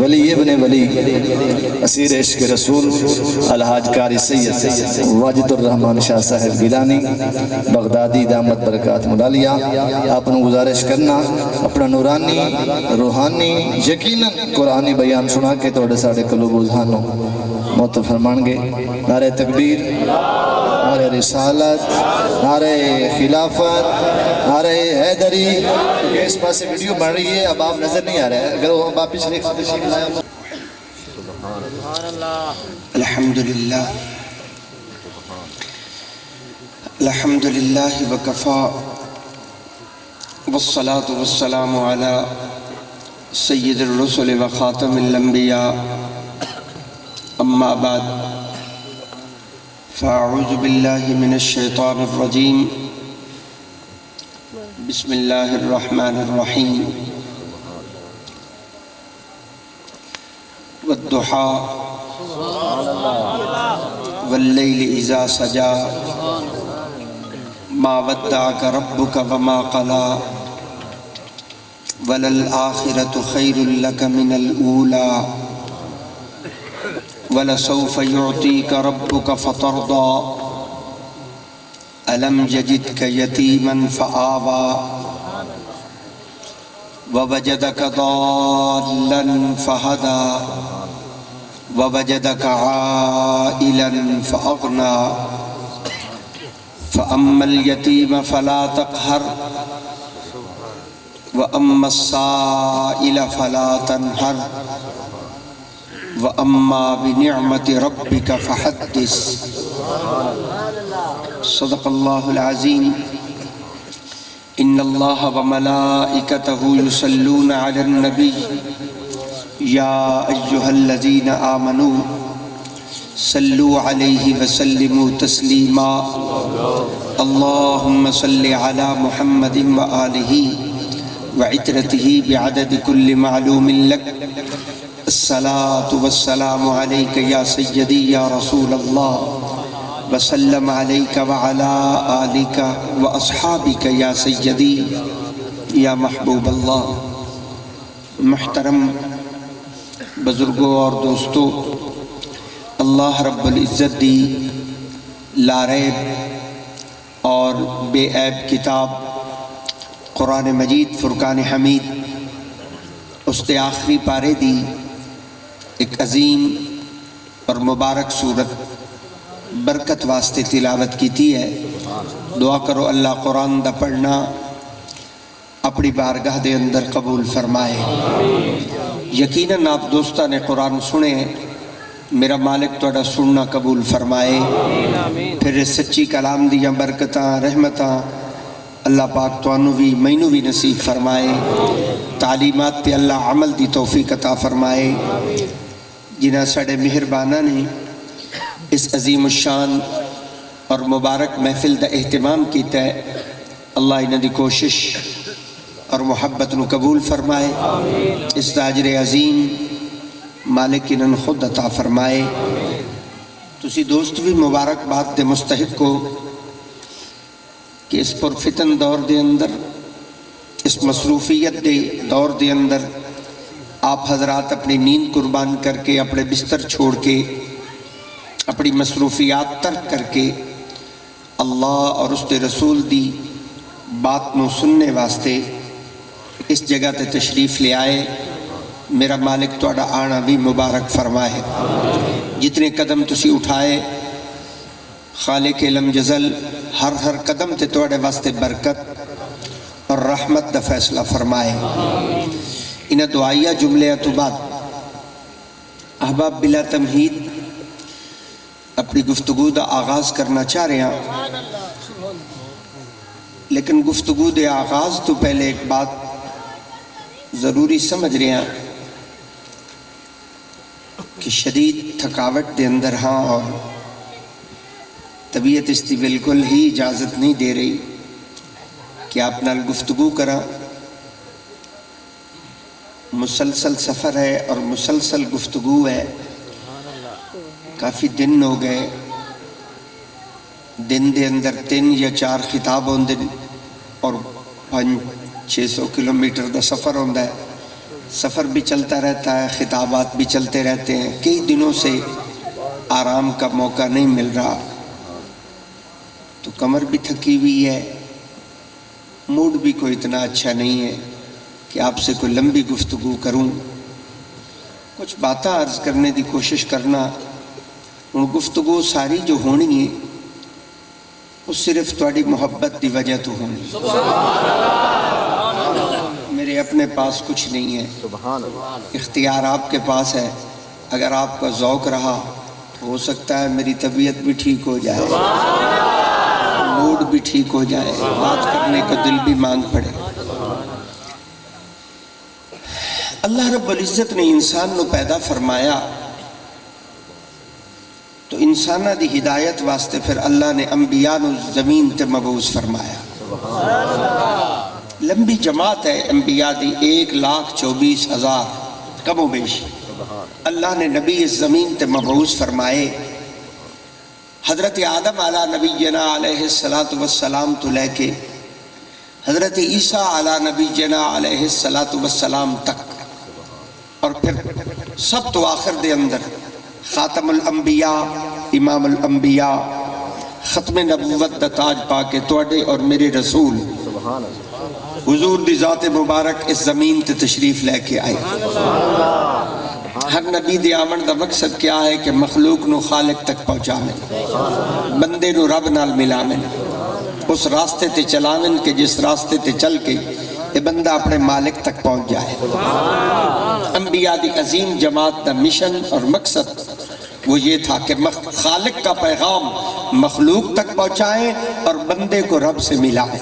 ولی ابن ولی اسیر عشق رسول الحاج قاری سید واجد الرحمن شاہ صاحب گیلانی بغدادی دامت برکات ملالیہ اپنوں گزارش کرنا اپنا نورانی روحانی یقیناً قرآنی بیان سنا کے توڑے ساڑے قلوب اذہانوں موت فرمان گے نعرہ تکبیر، نعرہ رسالت، نعرہ خلافت، نعرہ حیدری۔ اس پاس سے ویڈیو بڑھ رہی ہے، اب آپ نظر نہیں آ رہے ہیں، اگر وہ آپ پچھلے تشریف لائے۔ الحمدللہ الحمدللہ وکفا والصلاة والسلام علی سید الرسل وخاتم الانبیاء اما بعد فاعوذ باللہ من الشیطان الرجیم بسم اللہ الرحمن الرحیم والضحى واللیل اذا سجا ما ودعك ربك وما قلى وللآخرة خير لك من الأولى ولسوف يعطيك ربك فترضى ألم يجدك يتيما فآوى ووجدك ضالا فهدى ووجدك عائلا فأغنى فأما اليتيم فلا تقهر وأما السائل فلا تنهر وأما بنعمة ربك فحدث صدق الله العظيم إن الله وملائكته يصلون على النبي يا أيها الذين آمنوا صلوا عليه وسلموا تسليما اللهم صل على محمد وآله وعترته بعدد كل معلوم لك الصلاة والسلام عليك يا سيدي يا رسول الله وسلم عليك وعلى آلك وأصحابك يا سيدي يا محبوب الله محترم بزرگوں اور دوستوں، اللہ رب العزت دی لاریب اور بے عیب کتاب قرآن مجید فرقان حمید اس دے آخری پارے دی ایک عظیم اور مبارک صورت برکت واسطے تلاوت کیتی ہے۔ دعا کرو اللہ قرآن دا پڑھنا اپنی بارگاہ دے اندر قبول فرمائے۔ یقیناً آپ دوستہ نے قرآن سنے، میرا مالک توڑا سننا قبول فرمائے۔ پھر سچی کلام دیا برکتاں رحمتاں اللہ پاک توانو بھی مینو بھی نصیب فرمائے۔ تعلیمات تے اللہ عمل دی توفیق عطا فرمائے۔ جنہ سڑے مہربانہ نے اس عظیم الشان اور مبارک محفل دا اہتمام کیتا ہے، اللہ انہاں دی کوشش اور محبت نو قبول فرمائے۔ اس تاجر عظیم مالک انہاں خود عطا فرمائے۔ تسی دوست بھی مبارک بات دے مستحق کو کہ اس پر فتن دور دے اندر، اس مصروفیت دے دور دے اندر آپ حضرات اپنی نیند قربان کر کے، اپنے بستر چھوڑ کے، اپنی مصروفیات ترک کر کے اللہ اور اس دے رسول دی بات نو سننے واسطے اس جگہ تے تشریف لے آئے۔ میرا مالک توڑا آنا بھی مبارک فرمائے۔ جتنے قدم تسی اٹھائے خالق علم جزل ہر قدم تے توڑے واسطے برکت اور رحمت دا فیصلہ فرمائے۔ انہاں دعائیہ جملے تو بعد احباب بلا تمہید اپنی گفتگو دا آغاز کرنا چاہ رہے ہیں، لیکن گفتگو دے آغاز تو پہلے ایک بات ضروری سمجھ رہے ہیں کہ شدید تھکاوٹ دے اندر ہاں، اور طبیعت اس دی بالکل ہی اجازت نہیں دے رہی کہ آپ نال گفتگو کرا۔ مسلسل سفر ہے اور مسلسل گفتگو ہے، کافی دن ہو گئے، دن دے اندر 3 یا 4 خطاب ہوندے اور 500-600 کلومیٹر دا سفر ہوندہ ہے۔ سفر بھی چلتا رہتا ہے، خطابات بھی چلتے رہتے ہیں، کئی دنوں سے آرام کا موقع نہیں مل رہا، تو کمر بھی تھکی ہوئی ہے، موڈ بھی کوئی اتنا اچھا نہیں ہے کہ آپ سے کوئی لمبی گفتگو کروں. کچھ باتیں عرض کرنے دی کوشش کرنا. ان گفتگو ساری جو ہونی ہے وہ صرف تھوڑی محبت دی وجہ تو ہونی. میرے اپنے پاس کچھ نہیں ہے، اختیار آپ کے پاس ہے. اگر آپ کا ذوق رہا تو ہو سکتا ہے میری طبیعت بھی ٹھیک ہو جائے، موڈ بھی ٹھیک ہو جائے، بات کرنے کو دل بھی مانگ پڑے. اللہ رب العزت نے انسان نو پیدا فرمایا تو انسانہ دی ہدایت واسطے پھر اللہ نے انبیاء نو زمین تے مبعوث فرمایا. لمبی جماعت ہے انبیاء دی، 1,24,000 کم و بیش. اللہ نے نبی اس زمین تے مبعوث فرمائے. حضرت آدم علی نبینا علیہ السلام تو لے کے حضرت عیسیٰ علی نبینا علیہ السلام تک، اور پھر سب تو آخر دے اندر خاتم الانبیاء، امام الانبیاء، ختم نبوت دا تاج پا کے توڑے اور میرے رسول حضور دی ذات مبارک اس زمین تے تشریف لے کے آئے. ہر نبی دی آمن دا مقصد کیا ہے کہ مخلوق نو خالق تک پہنچاویں، بندے نو رب نال ملاویں، اس راستے تے چلاویں کہ جس راستے تے چل کے یہ بندہ اپنے مالک تک پہنچ جائے. انبیاء دی عظیم جماعت دا مشن اور مقصد وہ یہ تھا کہ خالق کا پیغام مخلوق تک پہنچائیں اور بندے کو رب سے ملائیں.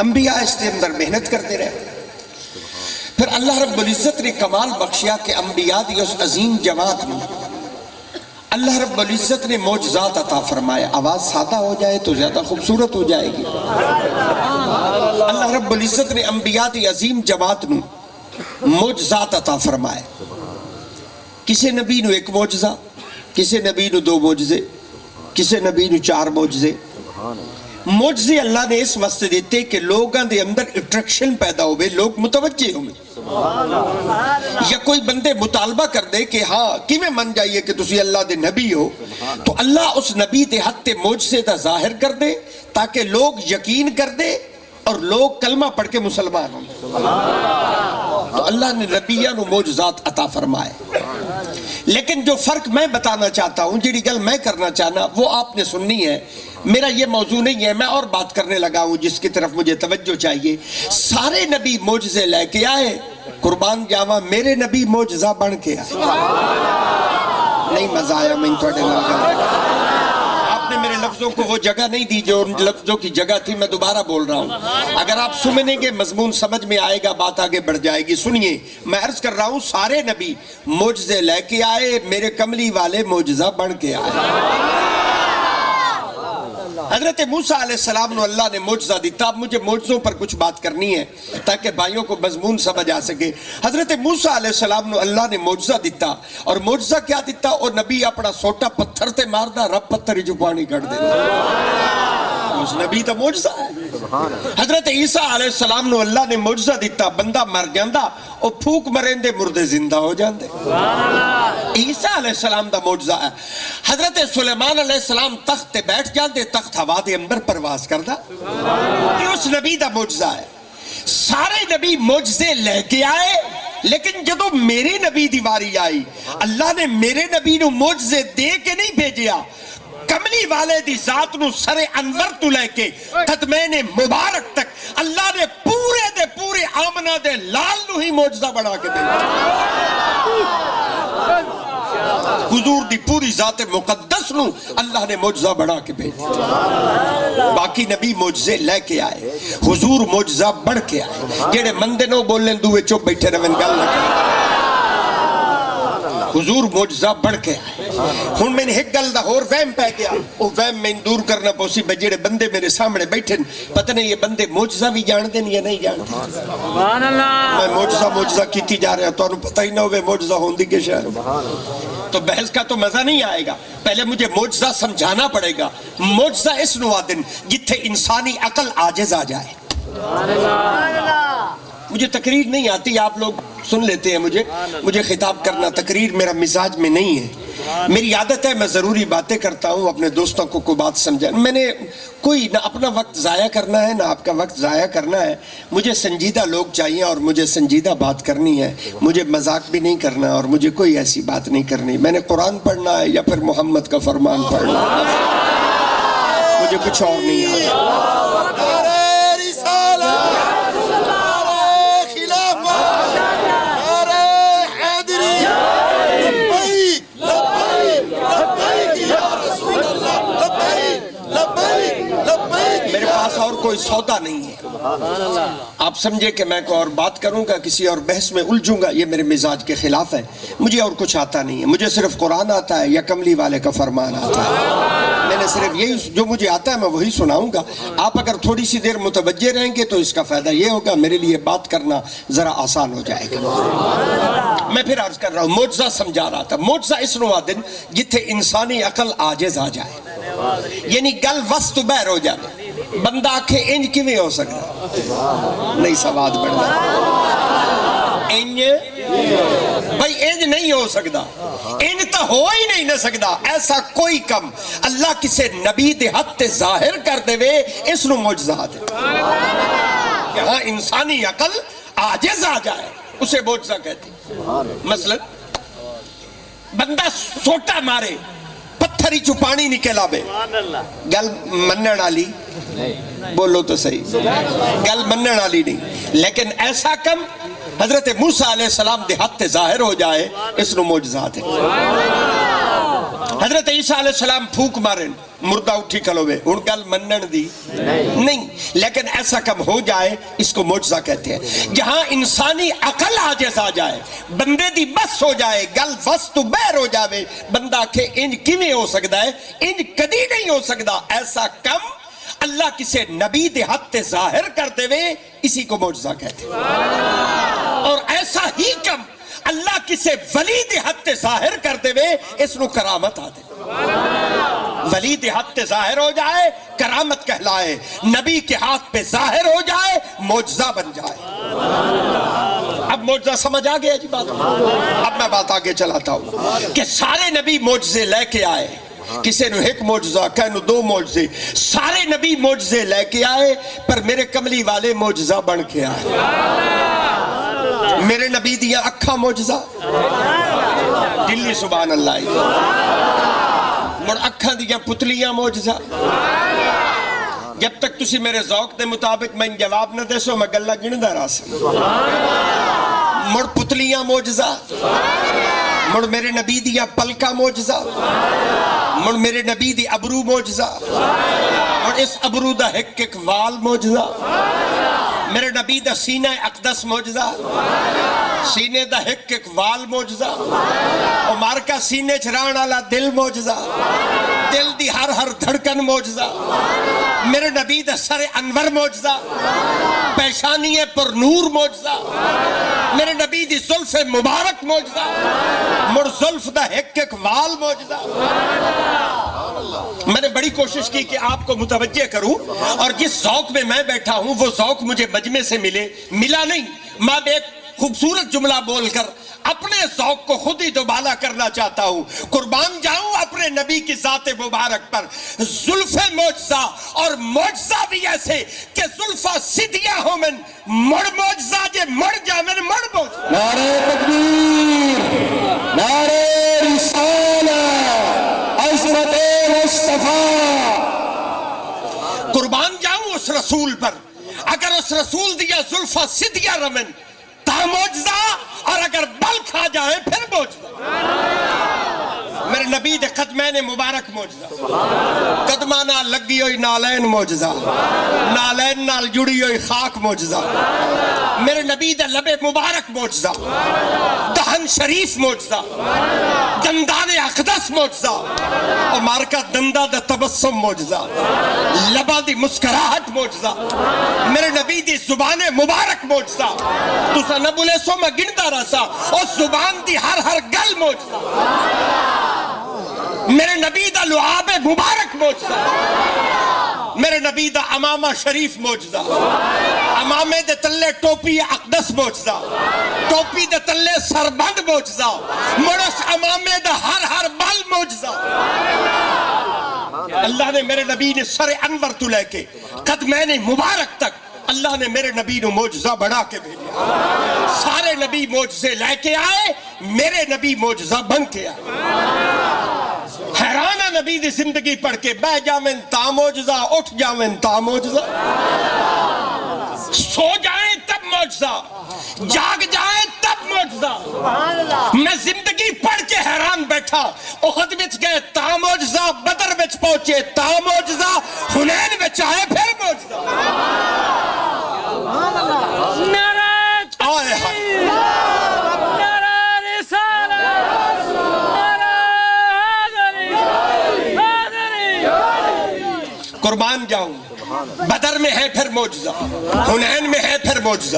انبیاء اس کے اندر محنت کرتے رہے. پھر اللہ رب العزت نے کمال بخشیا کہ انبیاء دی اس عظیم جماعت میں اللہ رب العزت نے معجزات عطا فرمائے. آواز سادہ ہو جائے تو زیادہ خوبصورت ہو جائے گی. اللہ رب العزت نے انبیاء دی عظیم جماعت میں معجزات عطا فرمائے. کسی نبی نو 1 معجزہ، کسی نبی نو 2 معجزے، کسی نبی نو 4 معجزے. معجزے اللہ نے اس واسطے دیتے کہ لوگاں دے اندر اٹریکشن پیدا ہوئے، لوگ متوجہ ہوئے. یا کوئی بندے مطالبہ کر دے کہ ہاں کیویں من جائیے کہ تسی اللہ دے نبی ہو، تو اللہ اس نبی دے حق تے معجزے دا ظاہر کر دے تاکہ لوگ یقین کر دے اور لوگ کلمہ پڑھ کے مسلمان ہوں. تو اللہ نے نبیوں کو معجزات عطا فرمائے. لیکن جو فرق میں بتانا چاہتا ہوں، جڑی گل میں کرنا چاہنا وہ آپ نے سننی ہے. میرا یہ موضوع نہیں ہے، میں اور بات کرنے لگا ہوں جس کی طرف مجھے توجہ چاہیے. سارے نبی معجزے لے کے آئے، قربان جاواں میرے نبی معجزہ بن کے آئے. نہیں مزہ آیا میں تھوڑے نال گل. آپ نے میرے لفظوں کو وہ جگہ نہیں دی جو ان لفظوں کی جگہ تھی. میں دوبارہ بول رہا ہوں، اگر آپ سنیں گے مضمون سمجھ میں آئے گا، بات آگے بڑھ جائے گی. سنیے، میں عرض کر رہا ہوں سارے نبی معجزے لے کے آئے، میرے کملی والے معجزہ بن کے آئے. حضرت موسیٰ علیہ السلام نے اللہ نے معجزہ دیتا. اب مجھے معجزوں پر کچھ بات کرنی ہے تاکہ بھائیوں کو مضمون سمجھ آ سکے. حضرت موسیٰ علیہ السلام نے اللہ نے معجزہ دیتا، اور معجزہ کیا دیتا؟ اور نبی اپنا سوٹا پتھر تے ماردا، رب پتھر جو پانی کٹ دیتا. اس نبی دا معجزہ ہے. حضرت عیسیٰ علیہ السلام نے اللہ نے معجزہ دیتا، بندہ مر جاندا اور پھوک مرین دے مردے زندہ ہو جاندے. عیسیٰ علیہ السلام دا معجزہ ہے. حضرت سلیمان علیہ السلام تخت تے بیٹھ جاندے، تخت ہوا دے اندر پرواز کردا. یہ اس نبی دا معجزہ ہے. سارے نبی معجزے لے کے آئے، لیکن جدو میرے نبی دی واری آئی، اللہ نے میرے نبی نو معجزے دے کے نہیں بھیجیا. کملی والے دی ذات نو سر انور تو لے کے قدمین مبارک تک اللہ نے پورے دے پورے آمنہ دے لال نو ہی معجزہ بنا کے دے. حضور دی پوری ذات مقدس نو اللہ نے معجزہ بڑھا کے بھیجا. باقی نبی معجزے لے کے آئے، حضور معجزہ بڑھ کے آئے. جڑے مندے نو بولیں دوے چپ بیٹھے رہن گل نہ کریں. حضور معجزہ بڑھ کے آئے. ہن میں نے ایک گل دا اور وہم پہ گیا، وہ وہم میں دور کرنا پوسی. جڑے بندے میرے سامنے بیٹھے پتہ نہیں یہ بندے معجزہ بھی جان دیں یا نہیں جان دیں. میں معجزہ کیتی جا رہا، تو انہوں پتہ ہی نہ ہوئے معجزہ ہوندی کے شہر. تو بحث کا تو مزہ نہیں آئے گا. پہلے مجھے معجزہ سمجھانا پڑے گا. معجزہ اس نوادن جتھے انسانی عقل عاجز آ جائے. مجھے تقریر نہیں آتی، آپ لوگ سن لیتے ہیں مجھے خطاب کرنا تقریر میرا مزاج میں نہیں ہے. میری عادت ہے میں ضروری باتیں کرتا ہوں، اپنے دوستوں کو کوئی بات سمجھا. میں نے کوئی نہ اپنا وقت ضائع کرنا ہے نہ آپ کا وقت ضائع کرنا ہے. مجھے سنجیدہ لوگ چاہیے اور مجھے سنجیدہ بات کرنی ہے. مجھے مذاق بھی نہیں کرنا اور مجھے کوئی ایسی بات نہیں کرنی. میں نے قرآن پڑھنا ہے یا پھر محمد کا فرمان پڑھنا ہے، مجھے کچھ اور نہیں آتا. میرے پاس اور کوئی سودا نہیں ہے. آپ سمجھے کہ میں کوئی اور بات کروں گا، کسی اور بحث میں الجھوں گا، یہ میرے مزاج کے خلاف ہے. مجھے اور کچھ آتا نہیں ہے. مجھے صرف قرآن آتا ہے یا کملی والے کا فرمان آتا ہے. میں نے صرف یہی جو مجھے آتا ہے میں وہی سناؤں گا. آپ اگر تھوڑی سی دیر متوجہ رہیں گے تو اس کا فائدہ یہ ہوگا میرے لیے بات کرنا ذرا آسان ہو جائے گا. میں پھر عرض کر رہا ہوں، معجزہ سمجھا رہا تھا. معجزہ اس نوع دن جتھے انسانی عقل عاجز آ جائے، یعنی گل وسط بہر ہو جائے. بندہ آکھے انج کیویں ہو سکتا؟ نہیں سواد بڑھنا انج بھائی انج نہیں ہو سکتا. انج تو ہو ہی نہیں نہ سکتا. ایسا کوئی کم اللہ کسے نبی دے حد تے ظاہر کر دے وے، اس نو معجزہ دے. یہاں انسانی عقل عاجز آ جائے اسے معجزہ کہتے. مثلا بندہ سوٹا مارے، پتھری چو پانی نکل آبے، گل منن والی بولو تو صحیح، گل منن والی نہیں. لیکن ایسا کم حضرت موسیٰ علیہ السلام دے حد تے ظاہر ہو جائے، اس نو معجزات ہے. حضرت عیسیٰ علیہ السلام پھوک مارن، مردہ اٹھی کھلوے، ان گل منن دی نہیں، لیکن ایسا کم ہو جائے اس کو معجزہ کہتے ہیں. جہاں انسانی عقل عاجز آ جائے، بندے دی بس ہو جائے، گل وسط بہر ہو جاوے، بندہ کہ انج کیویں ہو سکتا ہے؟ انج کدی نہیں ہو سکتا. ایسا کم اللہ کسے نبی دے حد تے ظاہر کر دے وے، اسی کو معجزہ کہتے ہیں. اور ایسا ہی کم اللہ کسے ولی دے حد تے ظاہر کر دے وے، اس نو کرامت آ دے. ولی دے حد تے ظاہر ہو جائے کرامت کہلائے، نبی کے ہاتھ پہ ظاہر ہو جائے معجزہ بن جائے. اب معجزہ سمجھ آ گیا جی بات. اب میں بات آگے چلاتا ہوں کہ سارے نبی معجزے لے کے آئے. کسے نو ایک معجزہ، کہے نو دو معجزے. سارے نبی معجزے لے کے آئے، پر میرے کملی والے معجزہ بن کے آئے. میرے نبی دیا اکھا معجزہ، دلی سبحان اللہ. مڑ اکھاں دیا پتلیاں معجزہ. جب تک تسی میرے ذوق دے مطابق میں جواب نہ دے سو میں گلہ گندا رہا سا. مڑ پتلیاں معجزہ، مڑ میرے نبی دیا پلکا معجزہ، مڑ میرے نبی دی ابرو معجزہ، مڑ اس ابرو دا ایک وال معجزہ، میرے نبی دا سینہ اقدس معجزہ، سینے دا ایک وال معجزہ، عمر کا سینے چران والا دل معجزہ، دل دی ہر دھڑکن معجزہ، میرے نبی دا سر انور معجزہ، پیشانی پر نور معجزہ، میرے نبی دی زلف مبارک معجزہ، مڑ زلف دا ایک وال معجزہ. میں نے بڑی کوشش کی کہ آپ کو متوجہ کروں، اور جس ذوق میں میں بیٹھا ہوں وہ ذوق مجھے مجمع سے ملا نہیں. میں ایک خوبصورت جملہ بول کر اپنے ذوق کو خود ہی دوبالا کرنا چاہتا ہوں. قربان جاؤں اپنے نبی کی ذات مبارک پر. زلف معجزہ، اور معجزہ بھی ایسے کہ زلفہ سدھیاں ہو من مڑ معجزہ جے مڑ جا من مڑ معجزہ. نعرہ تکبیر، نعرہ رسالہ، عظمت مصطفیٰ. قربان جاؤں اس رسول پر. اگر اس رسول دیا زلفہ سدھیاں رمن تا معجزہ، اور اگر بل کھا جائے پھر معجزہ. میرے نبی دے قدمین مبارک معجزہ، قدمہ نال لگی ہوئی نالین معجزہ، نالین نال جڑی ہوئی خاک معجزہ، میرے نبی دے لب مبارک معجزہ، دہن شریف معجزہ، دندان اقدس معجزہ، عمر کا دندہ دا تبسم معجزہ، لبا دی مسکراہٹ معجزہ، میرے نبی دی زبان مبارک معجزہ. تسا نہ بولے سو میں گندا رسا، اور زبان دی ہر گل معجزہ. میرے نبی دا لعاب مبارک معجزہ. میرے نبی دا امامہ شریف موجزہ، امامے دے تلے ٹوپی اقدس موجزہ، ٹوپی دے تلے سربند موجزہ، مرس امامے دا ہر بال موجزہ۔ اللہ نے میرے نبی نے سر انور تو لے کے قدمین مبارک تک اللہ نے میرے نبی نو موجزہ بڑھا کے بھیجا۔ سارے نبی موجزے لے کے آئے، میرے نبی موجزہ بن کے آئے۔ حیرانہ نبی دی زندگی پڑھ کے، بہ جاویں تا موجزہ، اٹھ جاویں تا موجزہ، سو جائیں تب موجزہ، جاگ جائیں تب موجزہ۔ میں زندگی پڑھ کے حیران بیٹھا، احد وچ گئے تا موجزہ، بدر وچ پہنچے تا موجزہ، حنین وچ آئے پھر موجزہ۔ آئے ہائے قربان جاؤں، بدر میں ہے پھر معجزہ، حنین میں ہے پھر معجزہ،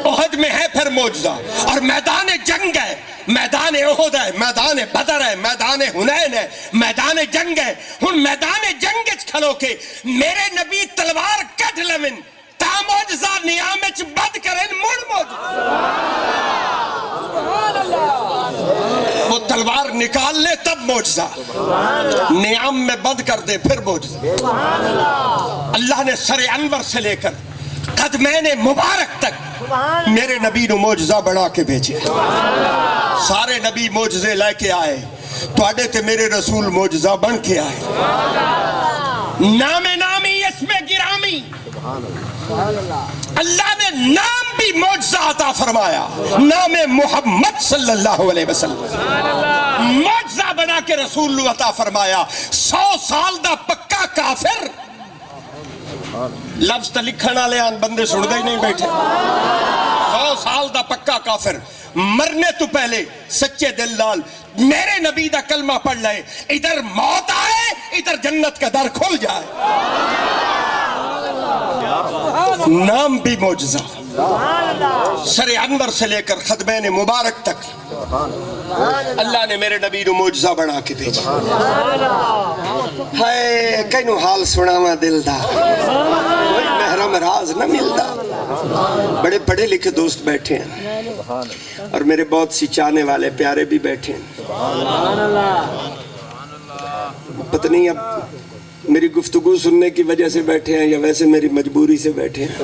احد میں ہے پھر معجزہ، اور میدان جنگ ہے، میدان احد ہے، میدان بدر ہے، میدان حنین ہے، میدان جنگ ہے۔ ہن میدان جنگ کھلو کے میرے نبی تلوار کٹ لون تا معجزہ، نیامچ بد کریں مڑ معجزہ۔ وہ تلوار نکال لے تب معجزہ، نیام میں بد کر دے پھر معجزہ۔ اللہ نے سر انور سے لے کر قدمین مبارک تک میرے نبی نو معجزہ بڑھا کے بھیجے۔ سارے نبی معجزے لے کے آئے، تواڈے تے میرے رسول معجزہ بن کے آئے۔ نام نامی اسم گرامی، اللہ نے نام بھی معجزہ عطا فرمایا، نام محمد صلی اللہ علیہ وسلم معجزہ بنا کے رسول عطا فرمایا۔ 100 سال دا پکا کافر، لفظ تا لکھن والے آن بندے سن دے ہی نہیں بیٹھے۔ 100 سال دا پکا کافر مرنے تو پہلے سچے دل لال میرے نبی دا کلمہ پڑھ لائے، ادھر موت آئے ادھر جنت کا در کھل جائے۔ نام بھی معجزہ، سر انور سے لے کر خدمین مبارک تک اللہ نے میرے نبی نو معجزہ بنا کے بھیجا۔ ہائے کینو حال سناواں دل دا، کوئی محرم راز نہ ملدا۔ بڑے پڑھے لکھے دوست بیٹھے ہیں اور میرے بہت سی چاہنے والے پیارے بھی بیٹھے ہیں۔ پتہ نہیں اب میری گفتگو سننے کی وجہ سے بیٹھے ہیں یا ویسے میری مجبوری سے بیٹھے ہیں،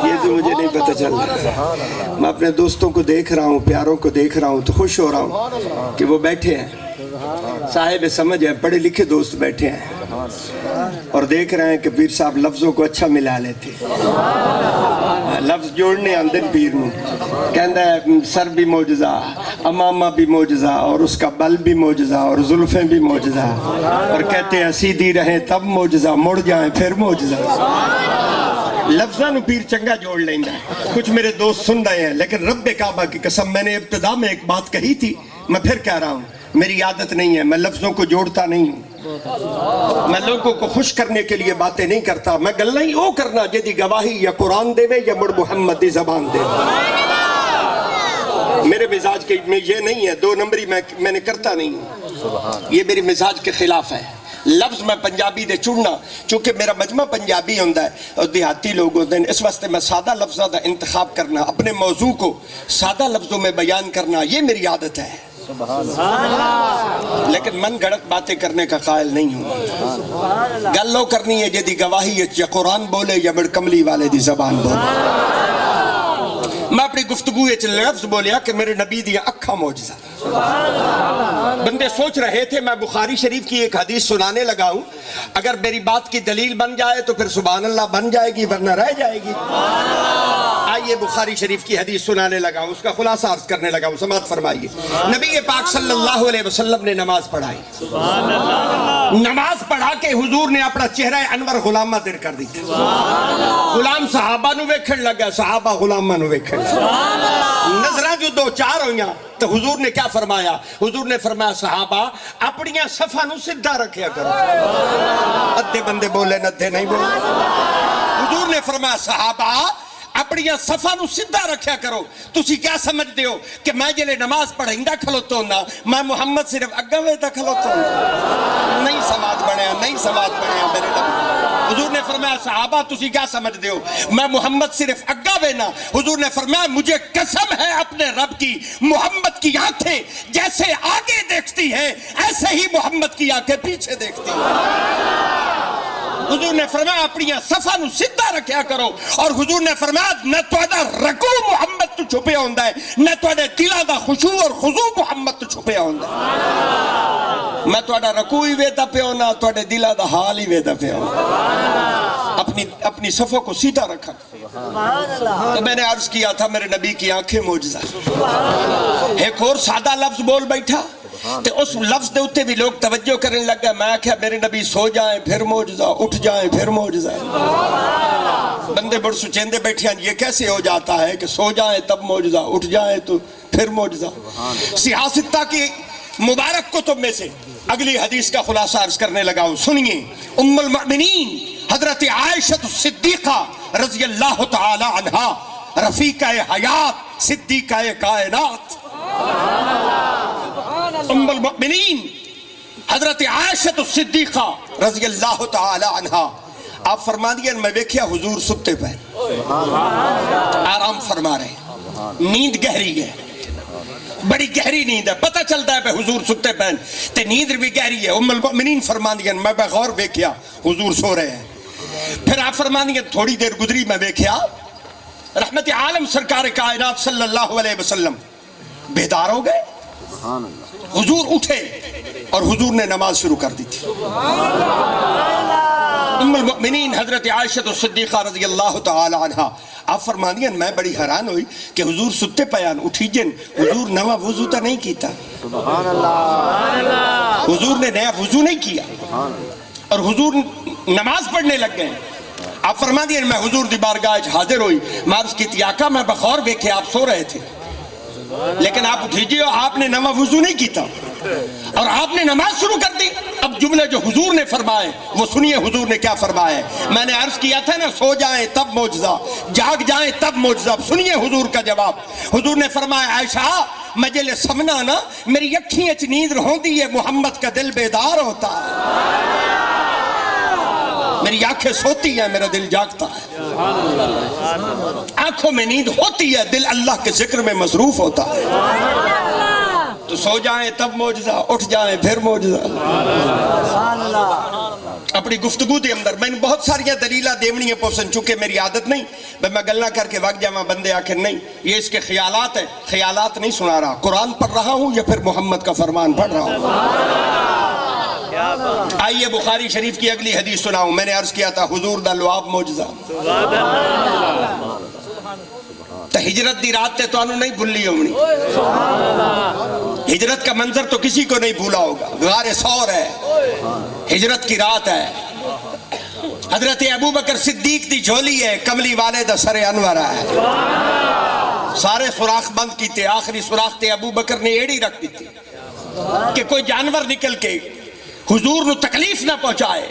یہ تو مجھے نہیں پتہ چل رہا۔ میں اپنے دوستوں کو دیکھ رہا ہوں، پیاروں کو دیکھ رہا ہوں تو خوش ہو رہا ہوں کہ وہ بیٹھے ہیں، صاحب سمجھ ہے، پڑھے لکھے دوست بیٹھے ہیں اور دیکھ رہے ہیں کہ پیر صاحب لفظوں کو اچھا ملا لیتے، لفظ جوڑنے اندن پیر نو کہندہ ہے سر بھی معجزہ، امامہ بھی معجزہ، اور اس کا بل بھی معجزہ، اور زلفیں بھی معجزہ، اور کہتے ہیں سیدھی رہیں تب معجزہ، مڑ جائیں پھر معجزہ۔ لفظاں نو پیر چنگا جوڑ لیندہ ہے۔ کچھ میرے دوست سن رہے ہیں، لیکن رب کعبہ کی قسم میں نے ابتدا میں ایک بات کہی تھی، میں پھر کہہ رہا ہوں، میری عادت نہیں ہے، میں لفظوں کو جوڑتا نہیں ہوں، میں لوگوں کو خوش کرنے کے لیے باتیں نہیں کرتا، میں گلہ ہی او کرنا جدی گواہی یا قرآن دے یا مڑ محمد دی زبان دے۔ میرے مزاج کے میں یہ نہیں ہے، 2 نمبری میں نے کرتا نہیں ہوں، یہ میری مزاج کے خلاف ہے۔ لفظ میں پنجابی دے چڑنا، چونکہ میرا مجمع پنجابی ہوندہ ہے اور دیہاتی لوگ ہوندے ہیں، اس واسطے میں سادہ لفظوں دا انتخاب کرنا، اپنے موضوع کو سادہ لفظوں میں بیان کرنا، یہ میری عادت ہے، لیکن من گھڑت باتیں کرنے کا قائل نہیں ہوں۔ گلو کرنی ہے جدی گواہی یا قرآن بولے یا بڑ کملی والے دی زبان بولے۔ میں اپنی گفتگو لفظ بولیا کہ میرے نبی دیا اکھا معجزہ۔ بندے سوچ رہے تھے میں بخاری شریف کی ایک حدیث سنانے لگا ہوں، اگر میری بات کی دلیل بن جائے تو پھر سبحان اللہ بن جائے گی ورنہ رہ جائے گی۔ آئیے بخاری شریف کی حدیث سنانے لگا ہوں، اس کا خلاصہ عرض کرنے لگا ہوں، سماعت فرمائیے۔ نبی پاک صلی اللہ علیہ وسلم نے نماز پڑھائی، نماز پڑھا کے حضور نے اپنا چہرہ انور غلامہ در کر دی، غلام صحابہ نو ویکھن لگا، صحابہ غلامہ نو ویکھن، نظرہ جو 2-4 ہوئیاں تو حضور نے کیا فرمایا؟ حضور نے فرمایا صحابہ اپنیاں صفحہ نو سدھا رکھیا کرو، ادھے بندے بولے ندھے نہیں بولے۔ حضور نے فرمایا صحابہ اپنی صفا نو سیدھا رکھیا کرو. تسی کیا سمجھتے ہو کہ میں جلے نماز پڑھیندا کھلوتا ہوں میں محمد صرف اگا ویتا کھلوتا ہوں؟ نہیں سماعت بنیا، نہیں سماعت بنیا میرے نبی. حضور نے فرمایا صحابہ تسی کیا سمجھتے ہو میں محمد صرف اگا وینا؟ حضور نے فرمایا مجھے قسم ہے اپنے رب کی، محمد کی آنکھیں جیسے آگے دیکھتی ہیں ایسے ہی محمد کی آنکھیں پیچھے دیکھتی ہیں. حضور نے فرمایا اپنی صفا نو سیدھا رکھیا کرو. اور حضور نے فرمایا نہ تہاڈا رکوع محمد تو چھپیا ہوندا ہے نہ تہاڈے دلاں دا خشوع اور خضوع محمد تو چھپیا ہوندا ہے. میں تہاڈا رکوع ہی ویدا پیا ہونا، تہاڈے دلاں دا حال ہی ویدا پیا ہونا. اپنی صفوں کو سیدھا رکھا. تو میں نے عرض کیا تھا میرے نبی کی آنکھیں معجزہ. ایک اور سادہ لفظ بول بیٹھا تے اس لفظ دے اتے بھی لوگ توجہ کرنے لگ گئے. میں کہا میرے نبی سو جائیں پھر معجزہ، اٹھ جائیں پھر معجزہ. بندے بڑھ سچیندے بیٹھے ہیں یہ کیسے ہو جاتا ہے کہ سو جائیں تب معجزہ، اٹھ جائیں تو پھر معجزہ. سیاستہ کی مبارک کتب میں سے اگلی حدیث کا خلاصہ عرض کرنے لگا ہوں. سنیے. ام المؤمنین حضرت عائشہ صدیقہ رضی اللہ تعالی عنہا، رفیقہ حیات، صدیقہ کائنات، ام المؤمنین حضرت عائشہ صدیقہ رضی اللہ تعالی عنہا آپ فرما دیا میں ویکھیا حضور ستے پہ آرام فرما رہے، نیند گہری ہے، بڑی گہری نیند ہے. پتہ چلتا ہے پہ حضور ستے پہ تے نیند بھی گہری ہے. ام المؤمنین فرما دیا میں بغور ویکھیا حضور سو رہے ہیں. پھر آپ فرما دیا تھوڑی دیر گزری میں ویکھیا رحمت عالم سرکار کائنات صلی اللہ علیہ وسلم بیدار ہو گئے. حضور اٹھے اور حضور نے نماز شروع کر دی تھی. ام المؤمنین حضرت عائشہ صدیقہ رضی اللہ تعالی عنہا آپ فرماندی میں بڑی حیران ہوئی کہ حضور ستے پیان اٹھی جن حضور نوا وضو تا نہیں کیتا. حضور نے نیا وضو نہیں کیا اور حضور نماز پڑھنے لگ گئے. آپ فرماندی میں حضور دی بارگاہ حاضر ہوئی. میں عرض کی آقا میں بخور دیکھے آپ سو رہے تھے لیکن آپ اٹھیجئے آپ نے نوا وضو نہیں کیتا اور آپ نے نماز شروع کر دی. اب جملے جو حضور نے فرمائے وہ سنیے حضور نے کیا فرمایا. میں نے عرض کیا تھا نا سو جائیں تب معجزہ، جاگ جائیں تب معجزہ. سنیے حضور کا جواب. حضور نے فرمایا عائشہ میں جلے سمنا نا میری اکھیں اچ نیند ہوندی ہے، محمد کا دل بیدار ہوتا ہے. میری آنکھیں سوتی ہیں، میرا دل جاگتا ہے. آنکھوں میں نیند ہوتی ہے، دل اللہ کے ذکر میں مصروف ہوتا ہے. تو سو جائیں تب معجزہ، اٹھ جائیں پھر معجزہ. اپنی گفتگو دے اندر میں نے بہت ساری دلیلہ دیونی ہے پوسن چونکہ میری عادت نہیں میں گلنہ کر کے وقت جاواں بندے آخر نہیں یہ اس کے خیالات ہیں. خیالات نہیں سنا رہا، قرآن پڑھ رہا ہوں یا پھر محمد کا فرمان پڑھ رہا ہوں. آئیے بخاری شریف کی اگلی حدیث سناؤں. میں نے عرض کیا تھا حضور دا لعاب معجزہ. تو ہجرت دی رات تے تو انہوں نہیں بھلی ہونی. ہجرت کا منظر تو کسی کو نہیں بھولا ہوگا. غار ثور ہے، ہجرت کی رات ہے. حضرت ابو بکر صدیق دی جھولی ہے، کملی والے دا سر انور ہے. سارے سوراخ بند کیتے، آخری سوراخ تے ابو بکر نے ایڑی رکھ دی تھی کہ کوئی جانور نکل کے حضور نو تکلیف نہ پہنچائے.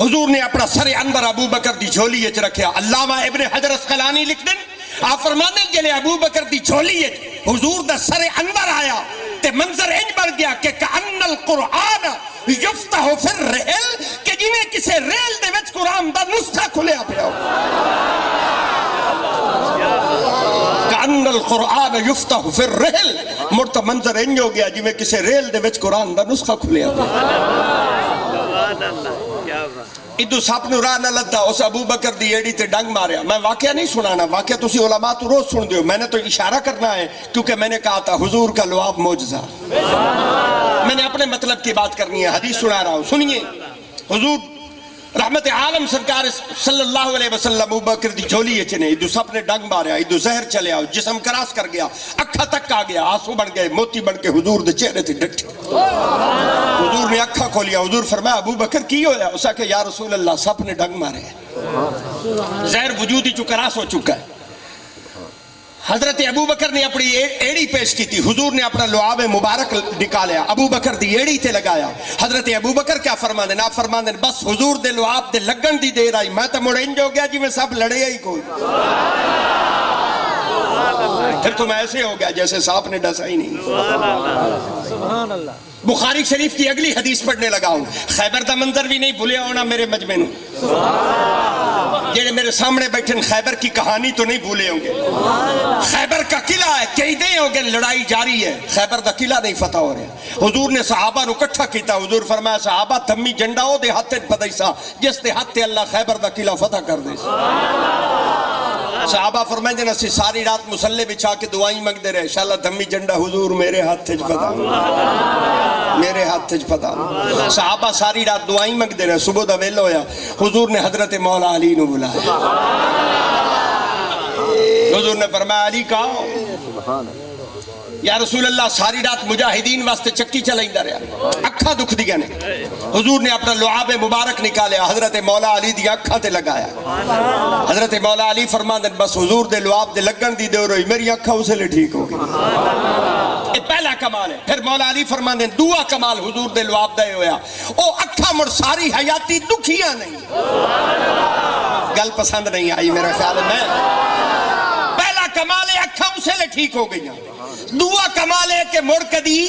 حضور نے اپنا سر انور ابو بکر دی جھولی اچ رکھیا. علامہ ابن حجر اسقلانی لکھ دن آپ فرمانے جلے ابو بکر دی جھولی اچ حضور دا سر انور آیا تے منظر انج بن گیا کہ کأن القرآن یفتح فی الرحل کہ جنہیں کسے ریل دے وچ قرآن دا نسخہ کھلیا پیا ہو. کأن القرآن یفتح فی الرحل مرتا منظر انج ہو گیا جنہیں کسے ریل دے وچ قرآن دا نسخہ کھلیا پیا. ادو سپ نو راہ نہ لدا اس ابو بکر دی ایڑی تے ڈنگ ماریا. میں واقعہ نہیں سنانا، واقعہ تسی علماء تو روز سن دیو. میں نے تو اشارہ کرنا ہے کیونکہ میں نے کہا تھا حضور کا لعاب معجزہ. میں نے اپنے مطلب کی بات کرنی ہے، حدیث سنا رہا ہوں. سنیے حضور رحمت عالم سرکار صلی اللہ علیہ وسلم ابو بکر دی جھولی اچنے ادو سپ نے ڈنگ ماریا، ادو زہر چلے آؤ، جسم کراس کر گیا، اکھا تک آ گیا، آنسو بن گئے، موتی بن کے حضور دے چہرے تھے ڈٹھے. حضور نے اکھا کھولیا. حضور فرمایا ابو بکر کی ہویا؟ اسا کہ یا رسول اللہ سپ نے ڈنگ مارے، زہر وجودی چو کراس ہو چکا ہے. حضرت ابو بکر نے اپنی ایڑی پیش کی تھی، حضور نے اپنا لعاب مبارک نکالیا، ابو بکر دی ایڑی تے لگایا۔ حضرت ابو بکر کیا فرما دے؟ آپ فرما دے بس حضور دے لعاب دے لگن دی دیر آئی، میں تو مڑ انج ہو گیا جی میں سب لڑے ہی کوئی، پھر تم ایسے ہو گیا جیسے سانپ نے ڈسا ہی نہیں۔ بخاری شریف کی اگلی حدیث پڑھنے لگا ہوں، خیبر دا منظر بھی نہیں بھولے ہونا میرے مجمع نو، جڑے میرے سامنے بیٹھے خیبر کی کہانی تو نہیں بھولے ہوں گے۔ خیبر کا قلعہ ہے، کئی دن ہو گئے لڑائی جاری ہے، خیبر دا قلعہ نہیں فتح ہو رہا۔ حضور نے صحابہ نو اکٹھا کیتا، حضور فرمایا صحابہ تھمی جھنڈا ہو دے ہاتھ پتہ سا جس دے ہاتھ اللہ خیبر دا قلعہ فتح کر دے۔ صحابہ فرمائیں جن اسی ساری رات مسلح بچھا کے دعائیں منگ دے رہے، انشاءاللہ دھمی جھنڈا حضور میرے ہاتھ تھج پتا، میرے ہاتھ تھج پتا۔ صحابہ ساری رات دعائیں منگ دے رہے، صبح دا ویلا ہویا، حضور نے حضرت مولا علی نو بلایا۔ حضور نے فرمایا علی کہا یا رسول اللہ ساری رات مجاہدین واسطے چکی چلائیں رہا، اکھا دکھ دیا نے۔ حضور نے اپنا لعاب مبارک نکالیا، حضرت مولا علی دی اکھا تے لگایا۔ حضرت مولا علی فرمان دے بس حضور دے لعاب دے لگن دی دور ہوئی، میری اکھا اسے لے ٹھیک ہو گئی۔ یہ پہلا کمال ہے۔ پھر مولا علی فرمان دے دوسرا کمال حضور دے لعاب دے ہویا، او اکھا مڑ ساری حیاتی دکھیاں نہیں۔ گل پسند نہیں آئی میرا خیال میں۔ پہلا کمال ہے اکھا اسے لے ٹھیک ہو گئی، دوسرا کمال ہے کہ مڑ کدی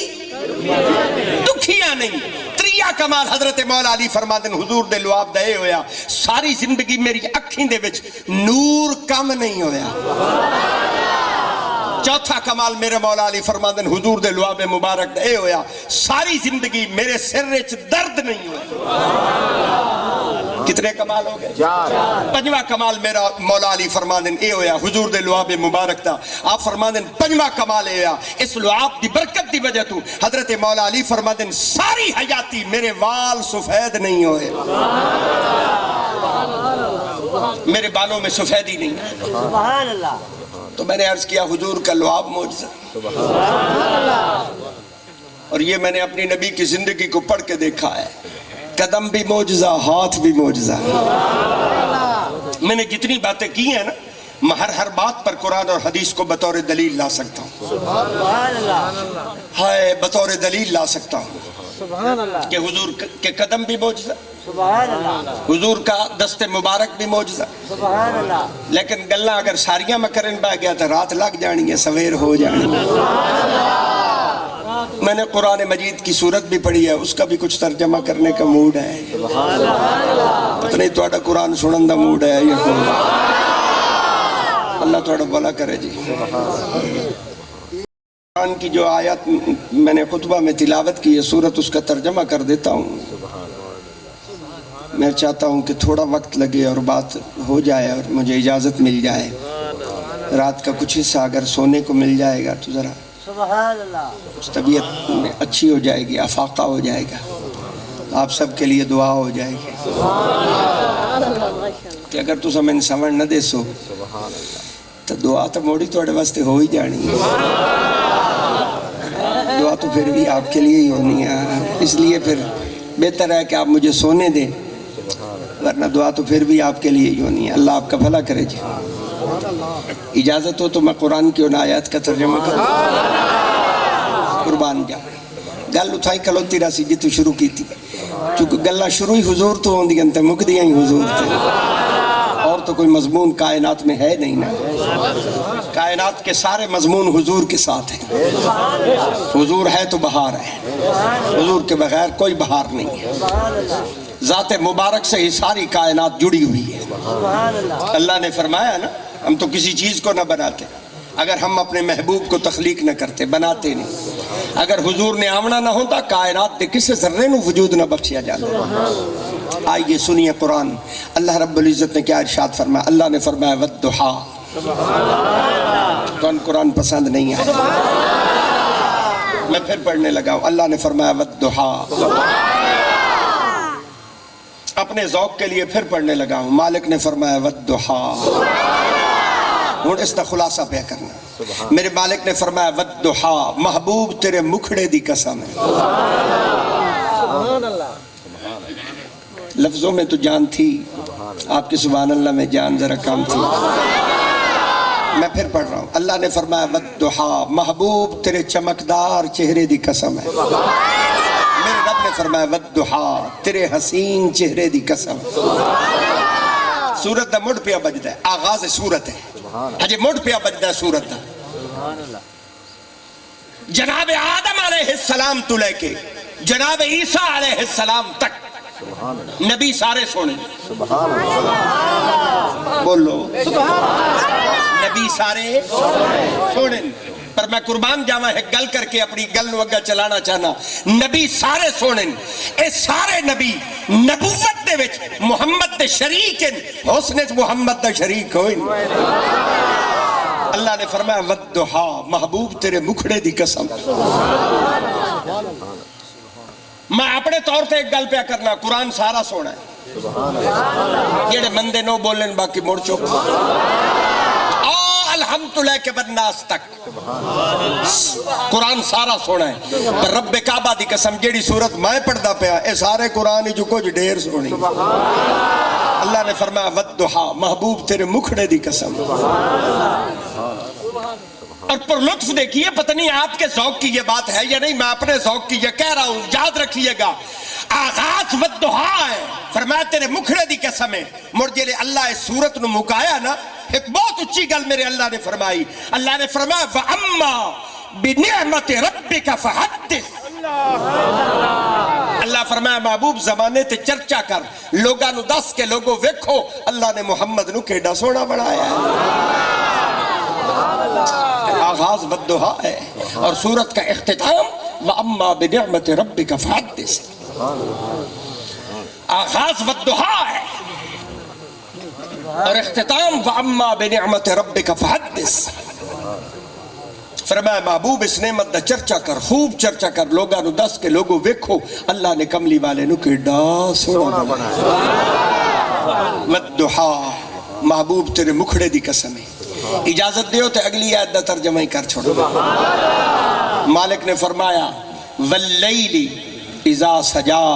دکھیاں نہیں۔ تریا کمال حضرت مولا علی فرماتے ہیں حضور دے لعاب دے ہویا، ساری زندگی میری اکھیں دے وچ نور کم نہیں ہویا۔ چوتھا کمال میرے مولا علی فرماتے ہیں حضور دے لعاب مبارک دے ہویا، ساری زندگی میرے سر وچ درد نہیں ہویا۔ کتنے کمال ہو گئے؟ پنجواں کمال میرا مولا علی فرماتے ہیں اے ہویا حضور دے لعاب مبارک دا۔ آپ فرماتے ہیں پنجواں کمال اے ہویا، اس لعاب دی برکت دی وجہ تو حضرت مولا علی فرماتے ہیں ساری حیاتی میرے وال سفید نہیں ہوئے، میرے بالوں میں سفیدی نہیں ہے۔ سبحان اللہ۔ تو میں نے عرض کیا حضور کا لعاب معجزہ، اور یہ میں نے اپنی نبی کی زندگی کو پڑھ کے دیکھا ہے، قدم بھی معجزہ، ہاتھ بھی معجزہ۔ میں نے جتنی باتیں کی ہیں نا، میں ہر بات پر قرآن اور حدیث کو بطور دلیل لا سکتا ہوں، سبحان اللہ، ہائے بطور دلیل لا سکتا ہوں سبحان اللہ، کہ حضور کے قدم بھی معجزہ، سبحان اللہ، حضور کا دست مبارک بھی معجزہ۔ سبحان اللہ، لیکن گلہ اگر ساریاں میں کرن بہ گیا تو رات لگ جانی ہے، سویر ہو جانی ہے۔ میں نے قرآن مجید کی صورت بھی پڑھی ہے، اس کا بھی کچھ ترجمہ کرنے کا موڈ ہے، پتہ نہیں توڑا قرآن سنن دا موڈ ہے یا کوئی، اللہ توڑا بھلا کرے جی۔ قرآن کی جو آیات میں نے خطبہ میں تلاوت کی ہے صورت، اس کا ترجمہ کر دیتا ہوں۔ میں چاہتا ہوں کہ تھوڑا وقت لگے اور بات ہو جائے اور مجھے اجازت مل جائے، رات کا کچھ حصہ اگر سونے کو مل جائے گا تو ذرا سبحان اللہ، طبیعت میں اچھی ہو جائے گی، افاقہ ہو جائے گا، آپ سب کے لیے دعا ہو جائے گی کہ اگر تو سمجھ سمجھ نہ دے سو تو دعا تو موڑی توڑے واسطے ہو ہی جانی ہے، دعا تو پھر بھی آپ کے لیے ہی ہونی ہے، اس لیے پھر بہتر ہے کہ آپ مجھے سونے دیں، ورنہ دعا تو پھر بھی آپ کے لیے ہی ہونی ہے۔ اللہ آپ کا بھلا کرے جی۔ اجازت ہو تو میں قرآن کی ان آیات کا ترجمہ کروں، قربان جا گل اتھائی کلوتی راسی جی تو شروع کی تھی، چونکہ گلہ شروع ہی حضور تو ہوں دیئے انتے مک دیا ہی حضور تھے، اور تو کوئی مضمون کائنات میں ہے نہیں نا، کائنات کے سارے مضمون حضور کے ساتھ ہیں، حضور ہے تو بہار ہے، حضور کے بغیر کوئی بہار نہیں ہے، ذات مبارک سے ہی ساری کائنات جڑی ہوئی ہے۔ اللہ نے فرمایا نا ہم تو کسی چیز کو نہ بناتے، اگر ہم اپنے محبوب کو تخلیق نہ کرتے، بناتے نہیں، اگر حضور نے آمنا نہ ہوتا کائنات دے کسے ذرے نو وجود نہ بخشیا جاتا۔ آئیے سنیے قرآن، اللہ رب العزت نے کیا ارشاد فرمایا؟ اللہ نے فرمایا والضحیٰ، کون قرآن پسند نہیں ہے؟ میں پھر پڑھنے لگا ہوں، اللہ نے فرمایا والضحیٰ، اپنے ذوق کے لیے پھر پڑھنے لگا ہوں، مالک نے فرمایا والضحیٰ، ہوں اس کا خلاصہ پہ کرنا، میرے مالک نے فرمایا والضحیٰ، محبوب تیرے مکھڑے دی قسم ہے، لفظوں میں تو جان تھی، آپ کے سبحان اللہ میں جان ذرا کم تھی، میں پھر پڑھ رہا ہوں. اللہ نے فرمایا والضحیٰ، محبوب تیرے چمکدار چہرے دی قسم ہے. میرے رب نے فرمایا والضحیٰ، تیرے حسین چہرے دی قسم. سورت دا مڑ پیا بجدا ہے، آغاز سورت ہے، ہجے مڑ پیا بجدا ہے سورت دا. جناب آدم علیہ السلام تو لے کے جناب عیسیٰ علیہ السلام تک نبی سارے سونے. بولو نبی سارے سونے. پر میں قربان جاواں ایک گل کر کے اپنی گل نو اگا چلانا چاہنا. نبی سارے سونے، اے سارے نبی نبوت دے وچ محمد دے شریک ہیں، حسن محمد دا شریک ہوئے. اللہ نے فرمایا والضحیٰ، محبوب تیرے مکھڑے دی قسم. میں اپنے طور تے ایک گل پیا کرنا، قرآن سارا سونا ہے. جیڑے مندے نو بولن باقی مڑ چپ. الحمد للہ کے بدناس تک قرآن سارا سونا ہے. پر رب کعبہ دی قسم جیڑی صورت میں پڑھدا پیا اے سارے قرآن جو کچھ ڈھیر سونی. اللہ نے فرمایا والضحیٰ، محبوب تیرے مکھڑے دی قسم. اور پر لطف دیکھیے، پتہ نہیں آپ کے ذوق کی یہ بات ہے یا نہیں، میں اپنے ذوق کی یہ کہہ رہا ہوں، یاد رکھیے گا. آغاز والضحیٰ ہے، فرمایا تیرے مکھڑے دی قسم ہے. مڑ جلے اللہ اس صورت نو مکایا نا، ایک بہت اچھی گل میرے اللہ نے فرمائی. اللہ نے فرمایا وَأَمَّا بِنِعْمَتِ رَبِّكَ فَحَدِّثْ. اللہ فرمایا محبوب زمانے تے چرچا کر، لوگاں نو دس کے لوگوں ویکھو اللہ نے محمد نو کیڑا سونا بنایا ہے. آغاز والضحیٰ ہے اور سورت کا اختتام وَأَمَّا بِنِعْمَتِ رَبِّكَ فَحَدِّثْ. آغاز والضحیٰ ہے اور اختتام وَأَمَّا بِنِعْمَتِ رَبِّكَ فَحَدِّثْ. فرمایا محبوب اس نعمت دا چرچا کر، خوب چرچا کر، لوگاں نو دس کے لوگوں ویکھو اللہ نے کملی والے نو کیڑا سونا بنایا. والضحیٰ، محبوب تیرے مکھڑے دی قسم ہے. اجازت دیو تے اگلی آیت دا ترجمہ ہی کر چھوڑو. مالک نے فرمایا واللیل اذا سجا.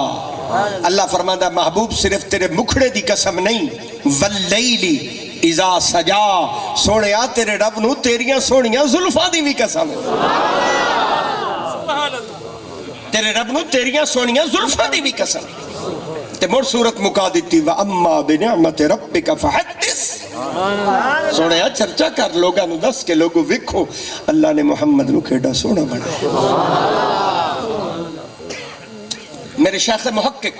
اللہ فرماتا محبوب صرف تیرے مکھڑے دی قسم نہیں، واللیل اذا سجا، سونیا تیرے رب نو تیریاں سونیاں زلفاں دی بھی قسم ہے. تیرے رب نو تیریاں سونیاں زلفاں دی بھی قسم ہے. تے مڑ صورت مکا دیتی وَأَمَّا بِنِعْمَتِ رَبِّكَ فَحَدِّثْ. سونیا چرچا کر، لوگاں نو دس کے لوگوں ویکھو اللہ نے محمد نو کیڑا سونا بنایا. میرے شیخ محقق،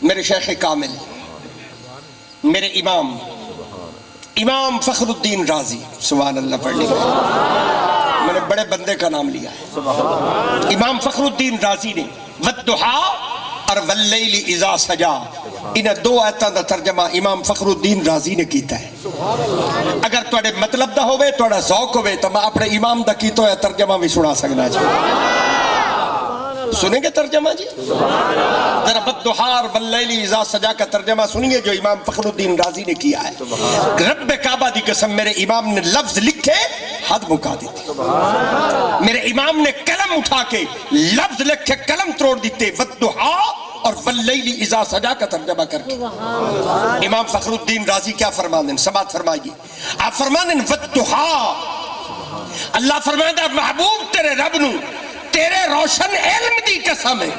میرے شیخ کامل، میرے امام فخر الدین رازی، سبحان اللہ پڑھنے میں نے بڑے بندے کا نام لیا ہے. امام فخر الدین رازی نے والضحیٰ اور واللیل اذا سجا، انہیں دو آیتاں دا ترجمہ امام فخر الدین رازی نے کیتا ہے. اگر توڑے مطلب دا ہوئے، توڑا ذوق ہوئے تو میں اپنے امام دا کیتو ہے ترجمہ بھی سنا سکنا چاہیے. سنیں گے ترجمہ جی؟ ذرا والضحیٰ اور واللیل اذا سجا کا ترجمہ سنیے جو امام فخر الدین رازی نے کیا ہے. رب کعبہ دی قسم میرے امام نے لفظ لکھے حد مکا دیتے. میرے امام نے قلم اٹھا کے لفظ لکھے قلم توڑ دیتے. والضحیٰ اور واللیل اذا سجا کا ترجمہ کر کے امام فخر الدین رازی کیا فرماندن؟ سماعت فرمائیے. آپ فرماندن والضحیٰ، اللہ فرماندہ محبوب تیرے رب نو تیرے روشن علم دی قسم ہے.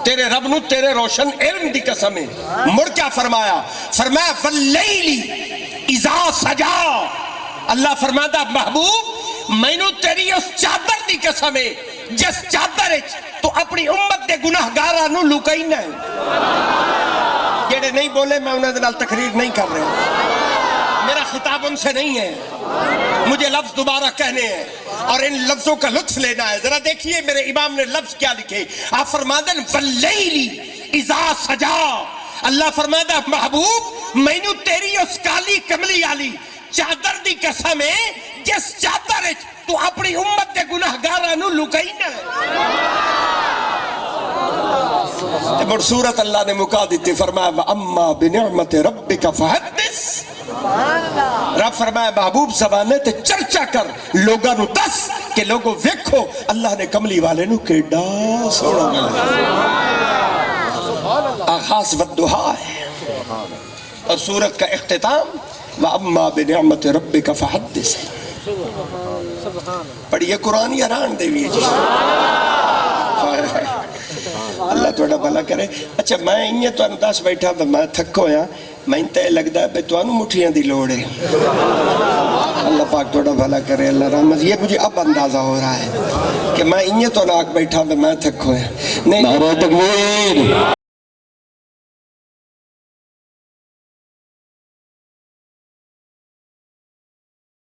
تیرے رب نو تیرے روشن علم دی قسم ہے. مڑ کیا فرمایا؟ فرمایا واللیل اذا سجا. اللہ فرماتا محبوب میں نو تیری اس چادر دی قسم ہے جس چادر تو اپنی امت دے گناہگاراں نو لکائی نہ ہے. جڑے نہیں بولے میں انہاں دے نال تقریر نہیں کر رہا، میرا خطاب ان سے نہیں ہے، مجھے لفظ دوبارہ کہنے ہیں اور ان لفظوں کا لطف لینا ہے. ذرا دیکھیے میرے امام نے لفظ کیا لکھے. آپ فرماندن واللیل اذا سجا. اللہ فرماتا محبوب میں نو تیری اس کالی کملی والی چادر دی قسم ہے جس چادر تو اپنی امت دے گناہگاراں نو لکائی نہ. مڑ سورت اللہ نے مکا دیتی. فرمایا وَأَمَّا بِنِعْمَتِ رَبِّكَ فَحَدِّثْ. رب فرمایا محبوب زبانے تے چرچا کر، لوگاں نو دس کہ لوگوں ویکھو اللہ نے کملی والے نو کیڑا سونا بنایا. آغاز والضحیٰ ہے اور سورت کا اختتام وَأَمَّا بِنِعْمَةِ رَبِّكَ فَحَدِّثْ پڑھیے قرآن ہی حران دے بھی جی اللہ توڑا بھلا کرے. اچھا میں انہیں تو انداز بیٹھا میں تھکو یا میں انتہے لگتا ہے بھئی تو انہوں مٹھیاں دی لوڑ ہے. اللہ پاک توڑا بھلا کرے اللہ رحمت. یہ مجھے اب اندازہ ہو رہا ہے کہ میں انہیں تو ناک بیٹھا میں تھکو یا نہیں. نعرہ تکبیر.